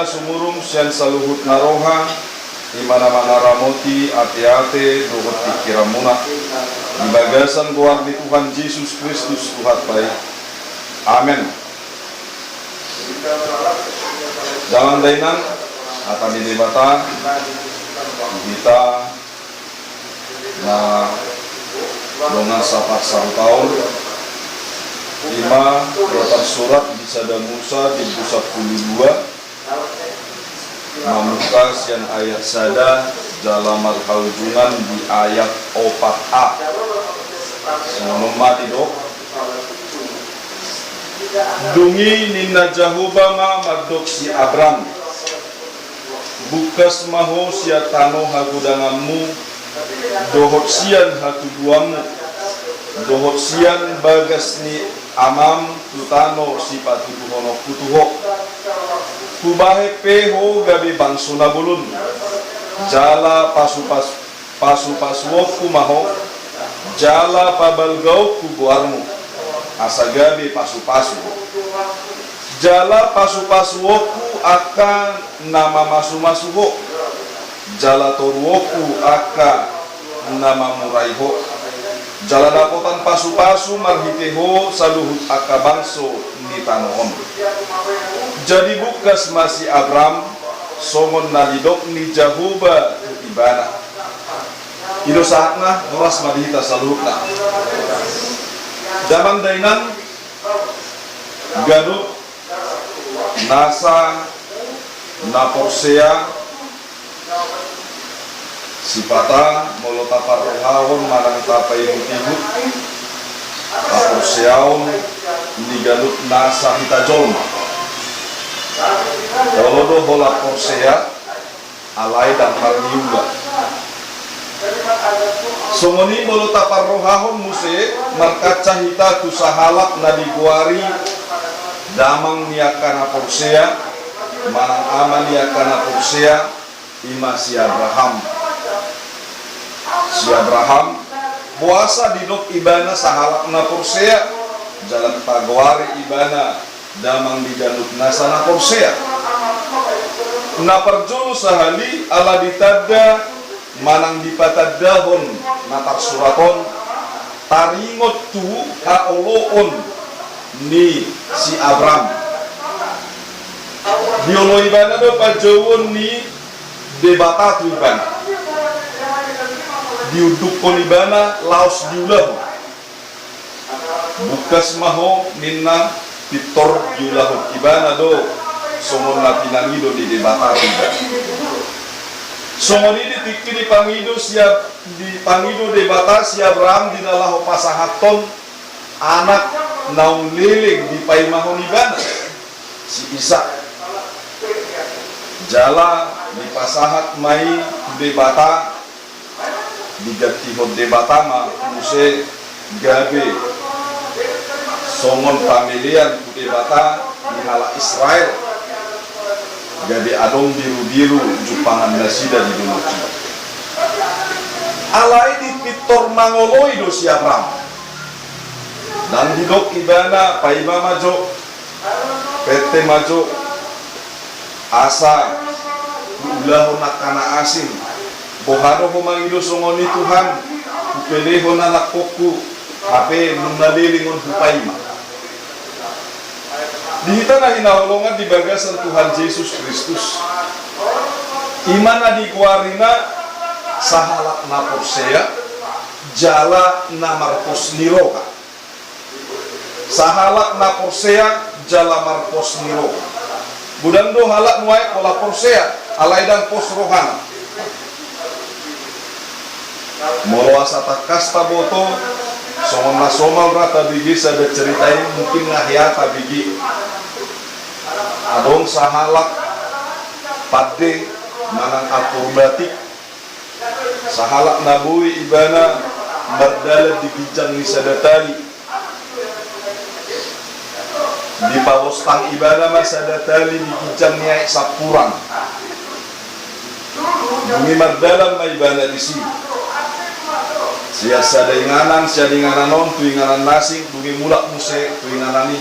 na sumurong siyan sa luhut na roha, imana-mana ramoti, ate-ate, dohot pikiran muna. Di bagasan guar di Tuhan Yesus Kristus Tuhan baik. Amin. Jangan dainan, akan didebata, kita na dengan sapat satu tahun 5 dapat surat di Sada Musa di pusat 12 Mamukas yang ayat sada dalam marhaujungan di ayat 4a sebelum mati dok dungi ninna jahubama madok si Abram bukas maho sia tano hagudanganmu dohot sian hatuduamu dohot sian bagas ni amam tutano si patuduhono kutuho kubahe peho gabi bangsuna bulun jala pasu-pasuok kumaho jala pabalgau kubuarmu asa gabi pasu-pasu jala pasu-pasuoku akan nama masu-masuho jala toruoku akan nama muraiho jala dapotan pasu-pasu marhiteho saluhut akabangso ni tanohon. Jadi bukas masih Abram songon nalidok ni Jahuba ibana ido saatna ras madihita saluhutna zaman dainan Garut nasa naporsea sipata molotapar rohahon marang tapai mutihut naporseaon ni Garut nasa hita jolma Olodo hola porsea alai dan harniuga songoni molotapar rohahon muse markaca hita kusahalak nadiguari damang niakana porsea manang aman niakana porsea ima si Abraham puasa didok ibana sahalak na porsea jalan pagwari ibana damang di Garut nasana porsea na perjolo sahali ala ditadda manang dipatadahon natar suraton taringot tu haoloon ni si Abram diolo ibana do pajawon ni debata tu ibana diuduk ibana laos diulah bukas maho ninna titor julah ibana do somon lapinangido di debata ibana somon ini tikini pangido siap di pangido debata si Abraham dinalaho pasahaton anak naung liling di paimahon ibana si Isa jala di pasahat mai debata digatihon debata ma muse gabe songon pamilian debata di hala Israel gabe adong biru-biru jupangan nasida di duluki alai di pitor mangoloi do si Abraham dan didok ibana paima majo PT majo asa ulah nakana asing bohado humangido songoni Tuhan upeleho nanak koku hape nunalilingon hupaima dihita na hinaholongan di bagasan Tuhan Yesus Kristus imana di kuarina sahalak na porsea jala na marpos niroka sahalak na porsea jala marpos niroka budando halak nuai pola porsea alaidan pos rohana molo asata kasta boto somon somal rata bigi sada ceritain mungkin ngahiata bigi adong sahalak pade manang akurbatik sahalak nabui ibana berdala di bijang ni sadatali di pawostang ibana masadatali di bijang niai sapurang bumi mardalam ma ibana di sini siasa dainganan non tuinganan nasing bungi mulak muse tuinganani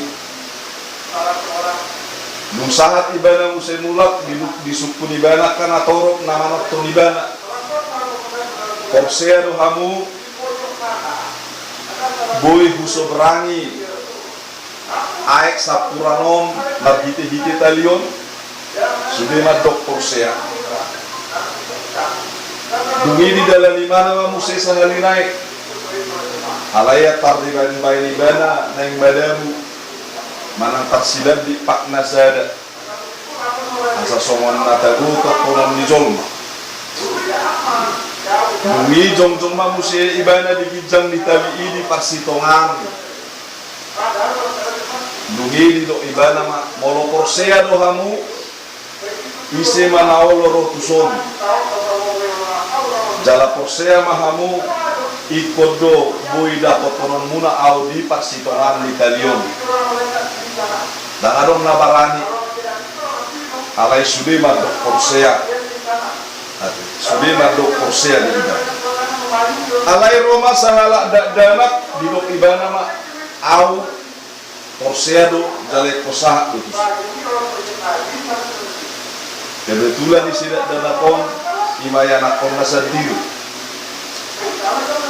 Nung sahat ibana mo sa mulak, di suku ibana ka na torok na manok to ibana. Korsea do hamu, boy husobrangi, aek sapuranom, naghiti-hiti talion, sudah madok korsea. Dungi di dalam lima nama musay sa halinay, alaya tardiban bayi ibana na yung madamu, manang tarsilad di pak nasada asa songon natagutok konon ni Jolma dungi jong-jong mamusia ibana di gijang di tabi di parsitongan dungi di do ibana ma molo korsea do hamu ise manao loro tuson jala korsea mahamu ikodo boy dapat konon muna au di parsitongan di talion dan adong nabarani alay sudah madok korsea sudah madok korsea di ibana alay Roma sahala danak di dok ibana ma au korsea do jale kosaha do kebetulan di sidak danakon imaya nakon nasa diri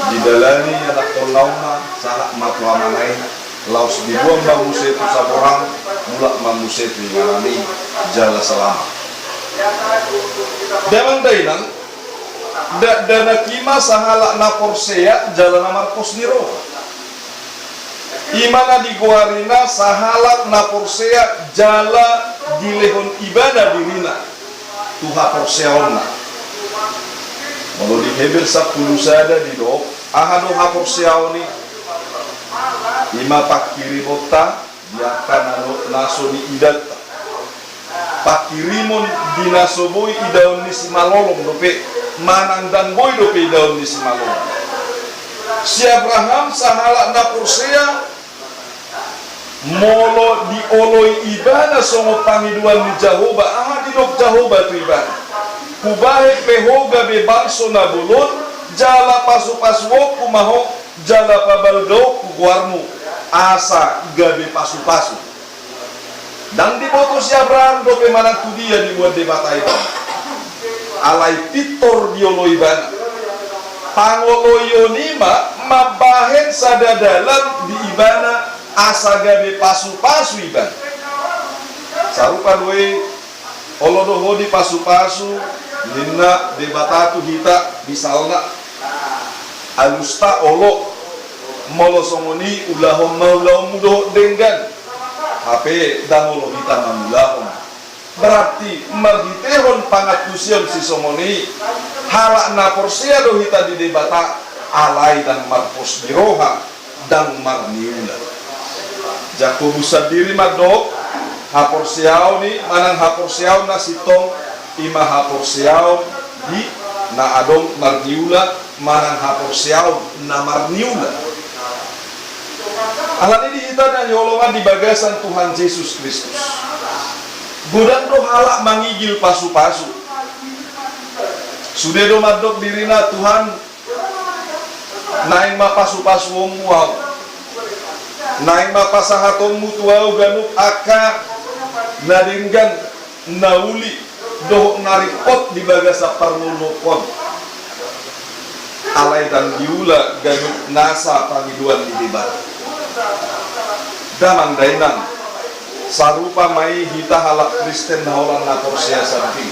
di dalani anak launa salah matwa manai laos dibuang mamuset saborang mulak mamuset ngalami jala selama demang dainang dana kima sahala na korsea jala na Marcos niro imana di guarina sahala na korsea jala gilehon ibadah dirina tuha korsea onna kalau di Hebel 10 sada di dok ahado ha korsea oni ima pakiri bota biarkan naso di idata pakirimon dinasoboi idaon ni simalolong dope manang dan boy dope idaon ni simalolong si Abraham sahala na korsea molo di oloi ibana songo pangiduan ni Jahoba di dok Jahoba tu ibana kubahe pehoga be bangso na bulon jala pasu-pasu kumaho jala pabaldo kuguarmu asa gabe pasu-pasu dan diboto si Abraham dope manang tu dia dibuat debata ibana alay pitor diolo ibana pangoloyonima mabahen sadadalan di ibana asa gabe pasu-pasu ibana sarupa doe olodoho di pasu-pasu nina debata tu hita misalnya alusta olo molo songoni ulahom maulahom mudo denggan HP dan olo hita mamulahom berarti marhitehon pangatusion si songoni halak na korsea do hita di debata alay dan marpos diroha dan marniula Jakobus sadiri madok haporsiaw ni manang haporsiaw na sitong ima haporsiaw di na adong marniula manang haporsiaw na marniula alat ini kita dan yolongan di bagasan Tuhan Yesus Kristus budan do halak mangigil pasu-pasu sudah do madok dirina Tuhan naing ma pasu-pasu muau naing ma pasahaton mutuau ganuk aka nadinggan nauli doh naripot di bagasa parlulukon alay dan diula ganuk nasa pangiduan di debat damang dainang sarupa mai hita halak Kristen na orang na korsea samping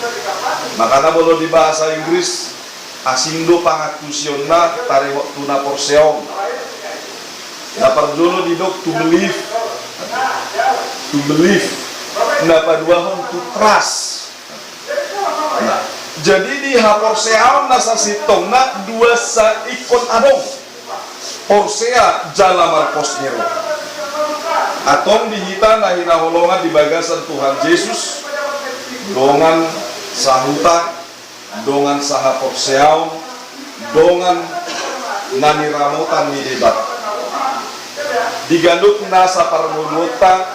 makana bolo di bahasa Inggris asindo pangakusion na tari waktu na korseong na parjolo di dok to believe na paduahon to trust nah jadi di haporseaon na sa sitong na dua sa ikon adong Porsea jala Marcos niro atong dihita na hinaholongan di bagasan Tuhan Yesus dongan sahuta dongan saha Porseaon dongan naniramutan ni debat diganduk nasa parmuluta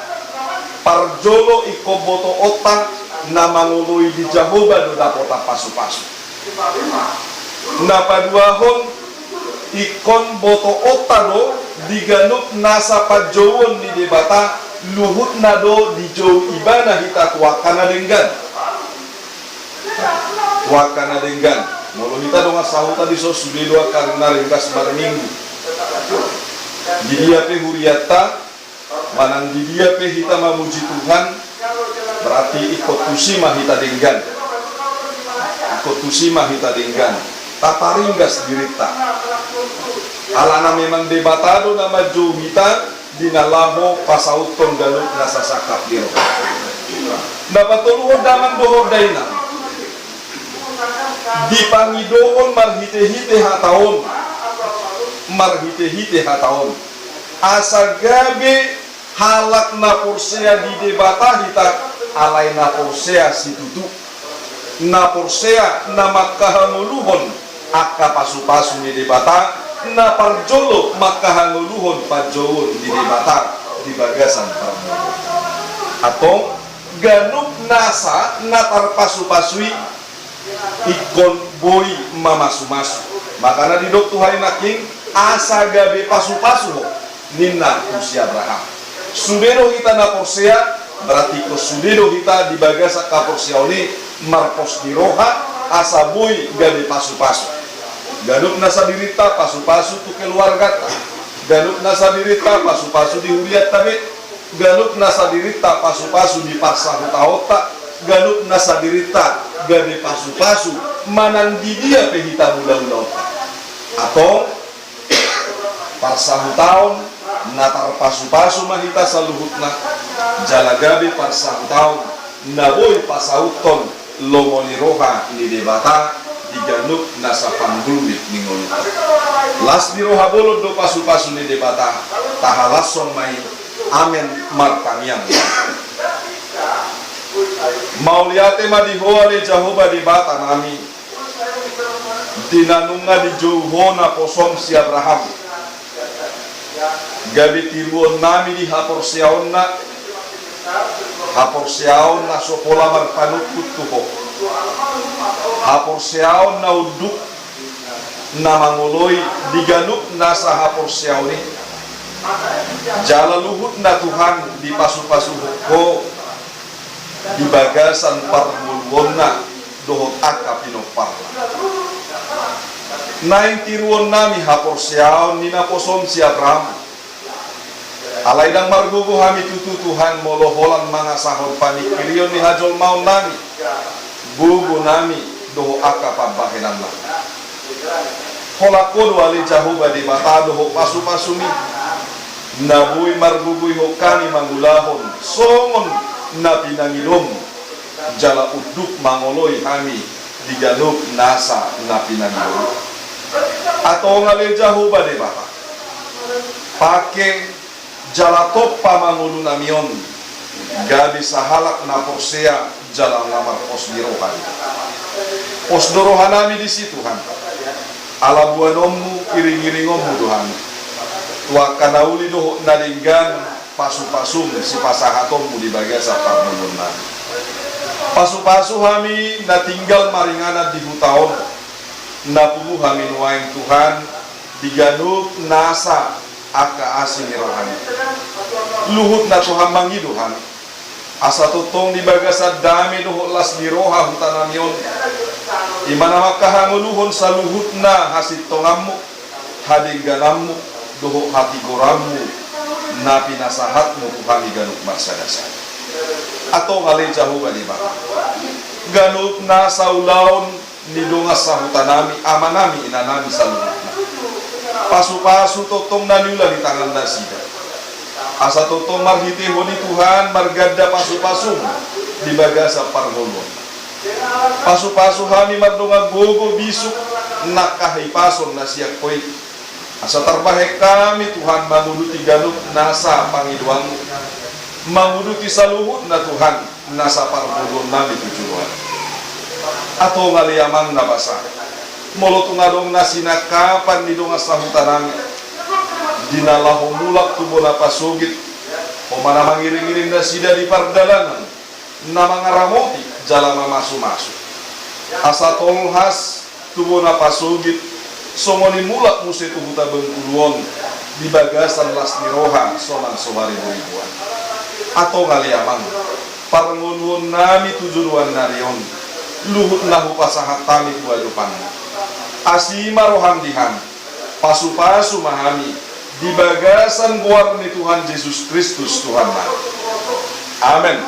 parjolo ikoboto otak na mangului di Jahoba do dapota pasu-pasu na paduahon ikon boto otado diganduk nasa pajowon ni debata luhut nado di jauh ibana hita wakana denggan molo hita donga sahuta di sos sudah dua karena ringkas bar minggu di dia pe huriata manang di dia pe hita memuji Tuhan berarti ikut tusima hita denggan taparinggas dirita alana memang debatado nama jauh hita dinalaho pasauton galut nasa sakap diro dapat tuluho daman doho daina dipangidoon marhite-hite hataon asa gabe halak na porsea di debata hita alay na porsea si tutu na porsea na makahanguluhon akka pasu-pasu ni debata na parjolo makahanguluhon pajowon di debata di bagasan parmolo atau ganuk nasa natar pasu-pasui ikon boy mamasu-masu makana di dok Tuhan naking asa gabe pasu-pasu ninna usia Abraham sudero hita na porsea berarti ko sudero hita di bagasa ka porsea ini marpos di roha asa boy gabe pasu-pasu ganuk nasa dirita pasu-pasu tu keluarga ganuk nasa dirita pasu-pasu di huriat tabe ganuk nasa dirita pasu-pasu di parsahu taota ganuk nasa dirita gabe pasu-pasu manan di dia pehita mula-mula atau parsahu tahun natar pasu-pasu mahita saluhutna jala gabe parsahu tahun naboy pasauton lomoni roha ni debata diganuk nasa pandulit ningolot las di roha bolot do pasu-pasu ni debata tahalason mai amen martamiang mauliate madihoa le Jehovah di bata nami dinanunga di jauhona posom si Abraham gabi tiruon nami di haporseaon na sopola marpanut kutuho haporseaon na uduk na mangoloi diganuk nasa haporseaon ni jala luhut na Tuhan di pasu-pasu ho di bagasan parmulwon na dohot akka pinoparla naing tiruon nami haporseaon ni naposom si Abraham alaidang margugo hami tutu Tuhan moloholan mga sahod panikirion ni hajol maun nami bugo nami doho akka pabahenan lang holakod wali Jehovah di bata doho pasu-pasumi nabuy margugoy ho kani mangulahon songon na pinangilom jala uduk mangoloy hami diganuk nasa na pinangilom atau ngale Jehovah di bata pake jalatop pamangulu namion gabi sahalak na porsea jalan lamar pos dirohan pos dorohan nami di situ Tuhan ala buanommu iring-iringommu Tuhan tua kanauli doh nadinggan pasu-pasum si pasahatommu di bagasa parmulun nami pasu-pasu hami na tinggal maringana di hutaon na puluh hami nuaing Tuhan diganuk nasa aka asing rohani luhut na Tuhan mangiduhan asa tutong di bagasa dami doho las di roha hutanamion imana makahanguluhon sa luhut na hasit tongammu hadigganammu doho hati gorammu na pinasahatmu Tuhan ganuk marsadasa atau ngali Jehovah di baka ganuk na saulaon nidungas sa hutanami amanami inanami sa luhut na pasu-pasu totong naniula di tangan nasida asa totong marhitiho ni Tuhan margada pasu-pasu di bagasa parmulon pasu-pasu hami mardonga gogo bisuk nakahipason na siyak koy asa tarbahek kami Tuhan manguduti ganuk nasa pangiduang manguduti saluhut na Tuhan nasa parmulon nami tujuan atau ngaliamang nabasa molo tungadong nasina kapan di donga sahutan nami dinalahu mulak tubo na pasugit o mana mangiring-iring na sida di pardalanan na mga ramoti jalama masu-masu asa tolhas tubo na pasugit somoni mulak musi tubuta bengkuluon di bagasan las niroha soman sohari beribuan atau ngaliamang parangunhun nami tujuan narion luhut nahu pasahat tami tuajupan asima rohamdihan pasu-pasu mahami di bagasan guarni Tuhan Yesus Kristus Tuhan. Amin.